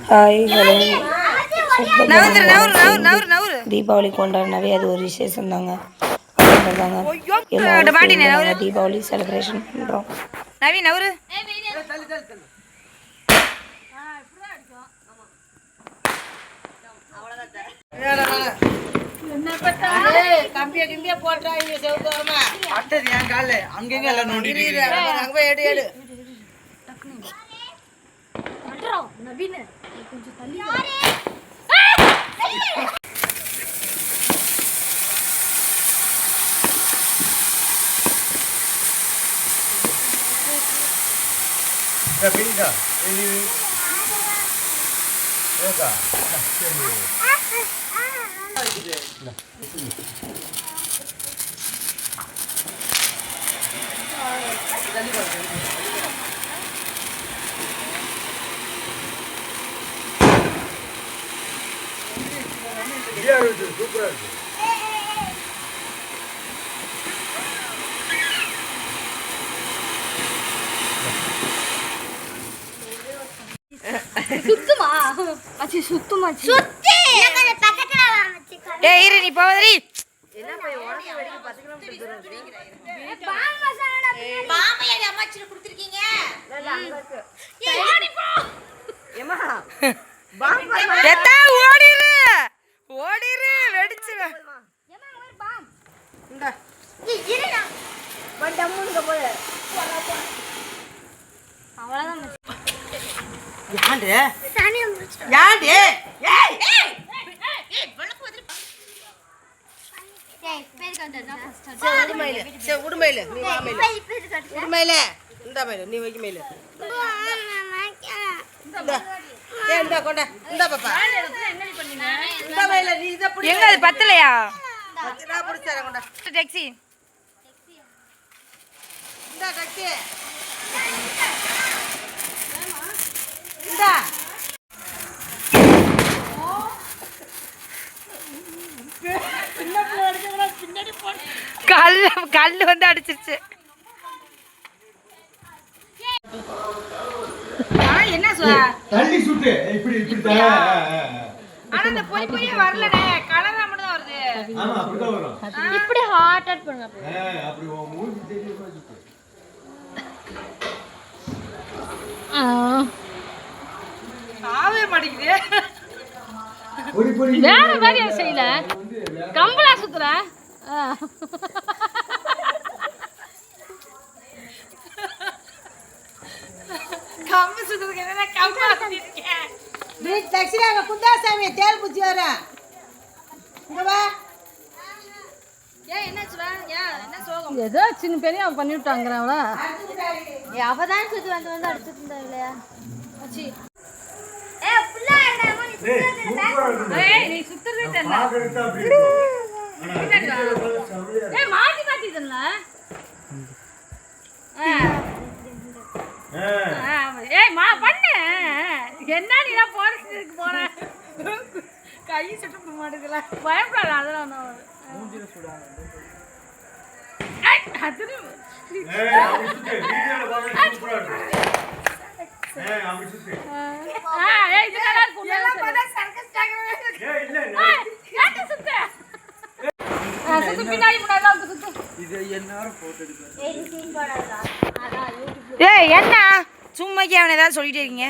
Hi hello. Deepavali கொண்டாடினாவே அது ஒரு விசேஷம் தாங்க. அப்படின்றதாங்க எல்லாரும் தீபாவளி செலிப்ரேஷன் பண்ணுறோம். கம்பியா கிம்பியா போட்டா செவுத்தோரமா அட்டது என் கால அங்கங்க எல்லாம் நோண்டிட்டு அங்க போய் எடு எடு நவீன கொஞ்சம் தள்ளி Pindah, ini, oka, dia itu super. சுத்துமா அச்சி சுத்துமா சுத்தி என்ன பக்கத்துல வச்சிக்க டேய் இரு நீ போவதடி என்ன போய் ஓடவே வெடிக்கு 10 கிலோமீட்டர் தூரம் இருக்கு பாம் மசாலா பாம் ஏடி அம்மாச்சி குடுத்திருக்கீங்க இல்ல அங்க இருக்கு ஏய் ஓடி போ ஏமா பாம் எத்தா ஓடிரு வெடிச்சிரு ஏமா ஒரு பாம் இந்த இருடா வண்டமுங்க போல அவ்வளவுதான் யாண்டே சானியா முடிச்சு யாண்டே ஏய் ஏய் ஏய் வளக்கு வந்து ஏய் பேர் கண்டா ஃபர்ஸ்ட் உடுமையில நீ வாமையில உடுமையில இந்த மேல நீ வைக்க மேல இந்த ஏய் இந்த கொண்ட இந்த பாப்பா என்னடி பண்ணீங்க இந்த மேல நீ இத புடி எங்க அது பத்தலையா பத்தல புடிச்சற கொண்ட டாக்ஸி இந்த டாக்ஸி இந்தா கல்லு வந்து அடிச்சிருச்சு என்ன தள்ளி சுட்டு இப்படி இப்படி ஆனா அந்த பொய் பொய்யே வரலனே கலரா மட்டும் தான் வருது ஆமா அப்படிதான் வரும் இப்படி ஹாட் அட் பண்ணுங்க அப்படி மூஞ்சி தெரிய மாதிரி ஆவே மாட்டேங்குது வேற மாதிரி செய்யல கம்பளா சுத்துற கம்பு சுத்துறதுக்கு என்ன கம்பளா சுத்திருக்கேன் நீ தக்ஷிராங்க குந்தாசாமி தேல் புச்சி வர இங்க வா ஏய் என்னாச்சுடா என்ன சோகம் ஏதோ சின்ன பெரிய அவன் பண்ணி விட்டாங்கறவள அவதான் சுத்தி வந்து அடிச்சிட்டு இருந்தா இல்லையா அச்சி ஏய் புள்ள என்னமா நீ சுத்துறதே ஏய் நீ சுத்துறதே தெரியல மாகரிட்டா அப்படி ஏய் மாத்தி காட்டிதல்ல ஏய் மா பண்ணு என்ன நீ போறதுக்கு போற கை சுட்டு மாட்டேங்கல பயப்படாத அதெல்லாம் மூஞ்சில சுடாங்க ஏய் அது ஏய் அப்படி சுத்து வீடியோல பாக்க சூப்பரா ஏய் அப்படி சுத்து ஏய் இது நல்லா இருக்கு எல்லாம் பட சர்க்கஸ் டாகவே ஏய் இல்ல ஏய் சுத்து சுத்து பின்னாடி முன்னாடி சுத்து இது என்னோட போட்டோ எடுக்க ஏய் சீன் போடாதா அதான் யூடியூப்ல ஏய் என்ன சும்மாக்கே அவன ஏதாவது சொல்லிட்டே இருக்கீங்க